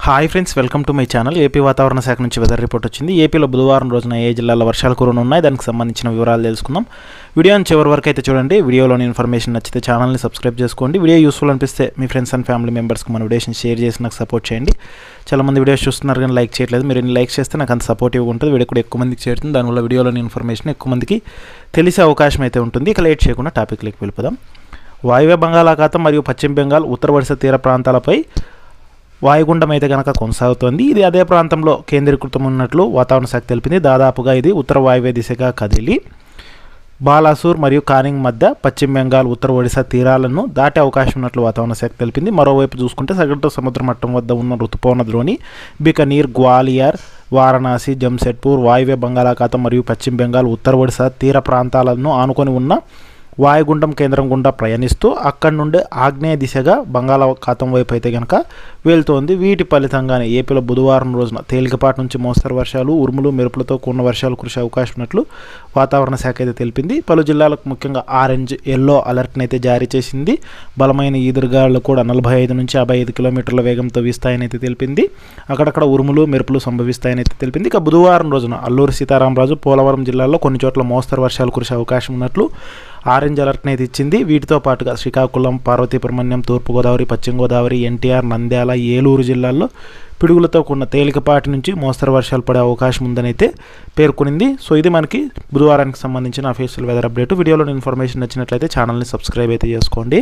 Hi friends, welcome to my channel. AP వాతావరణ శాఖ నుంచి వెదర్ రిపోర్ట్ వచ్చింది. ఏపీలో బుధవారం రోజున ఏ జిల్లాలో వర్షాలు కురనున్నాయి, దానికి సంబంధించిన వివరాలు తెలుసుకుందాం. వీడియోని చివరి వరకు అయితే చూడండి. వీడియోలోని ఇన్ఫర్మేషన్ నచ్చితే ఛానల్ని సబ్స్క్రైబ్ చేసుకోండి. వీడియో యూస్ఫుల్ అనిపిస్తే మీ ఫ్రెండ్స్ అండ్ ఫ్యామిలీ మెంబర్స్కి మన వీడియోస్ని షేర్ చేసి నాకు సపోర్ట్ చేయండి. చాలామంది వీడియోస్ చూస్తున్నారు కానీ లైక్ చేయట్లేదు. మీరు లైక్ చేస్తే నాకు అంత సపోర్టివ్గా ఉంటుంది. వీడియో కూడా ఎక్కువ మందికి చేరుతుంది. దానివల్ల వీడియోలోని ఇన్ఫర్మేషన్ ఎక్కువ మందికి తెలిసే అవకాశం అయితే ఉంటుంది. ఇక లేట్ చేయకుండా టాపిక్లోకి వెళ్ళిపోదాం. వాయువ్య బంగాళాఖాతం మరియు పశ్చిమ బెంగాల్ ఉత్తర ఒడిశా తీర ప్రాంతాలపై వాయుగుండం అయితే కనుక కొనసాగుతోంది. ఇది అదే ప్రాంతంలో కేంద్రీకృతం ఉన్నట్లు వాతావరణ శాఖ తెలిపింది. దాదాపుగా ఇది ఉత్తర వాయువ్య దిశగా కదిలి బాలాసూర్ మరియు కానింగ్ మధ్య పశ్చిమ బెంగాల్ ఉత్తర ఒడిశా తీరాలను దాటే అవకాశం ఉన్నట్లు వాతావరణ శాఖ తెలిపింది. మరోవైపు చూసుకుంటే సగటు సముద్ర మట్టం వద్ద ఉన్న రుతుపవన ద్రోణి బికనీర్, గ్వాలియర్, వారణాసి, జంషెడ్పూర్ వాయువ్య బంగాళాఖాతం మరియు పశ్చిమ బెంగాల్ ఉత్తర ఒడిశా తీర ప్రాంతాలను ఆనుకొని ఉన్న వాయుగుండం కేంద్రం గుండా ప్రయాణిస్తూ అక్కడి నుండి ఆగ్నేయ దిశగా బంగాళాఖాతం వైపు అయితే కనుక వెళ్తోంది. వీటి ఫలితంగానే ఏపీలో బుధవారం రోజున తేలికపాటి నుంచి మోస్తరు వర్షాలు, ఉరుములు మెరుపులతో కూడిన వర్షాలు కురిసే అవకాశం ఉన్నట్లు వాతావరణ శాఖ అయితే తెలిపింది. పలు జిల్లాలకు ముఖ్యంగా ఆరెంజ్, ఎల్లో అలర్ట్ని అయితే జారీ చేసింది. బలమైన ఈదురుగాలు కూడా 45 నుంచి 55 కిలోమీటర్ల వేగంతో వీస్తాయని అయితే తెలిపింది. అక్కడక్కడ ఉరుములు మెరుపులు సంభవిస్తాయని అయితే తెలిపింది. ఇక బుధవారం రోజున అల్లూరి సీతారామరాజు, పోలవరం జిల్లాల్లో కొన్ని చోట్ల మోస్తరు వర్షాలు కురిసే అవకాశం ఉన్నట్లు ఆరెంజ్ అలర్ట్ని అయితే ఇచ్చింది. వీటితో పాటుగా శ్రీకాకుళం, పార్వతీపురమణ్యం, తూర్పుగోదావరి, పశ్చిమ గోదావరి, ఎన్టీఆర్, నంద్యాల, ఏలూరు జిల్లాల్లో పిడుగులతో కూడిన తేలికపాటి నుంచి మోస్తరు వర్షాలు పడే అవకాశం ఉందని అయితే పేర్కొనింది. సో ఇది మనకి బుధవారానికి సంబంధించిన అఫీషియల్ వెదర్ అప్డేట్. వీడియోలో ఇన్ఫర్మేషన్ నచ్చినట్లయితే ఛానల్ని సబ్స్క్రైబ్ అయితే చేసుకోండి.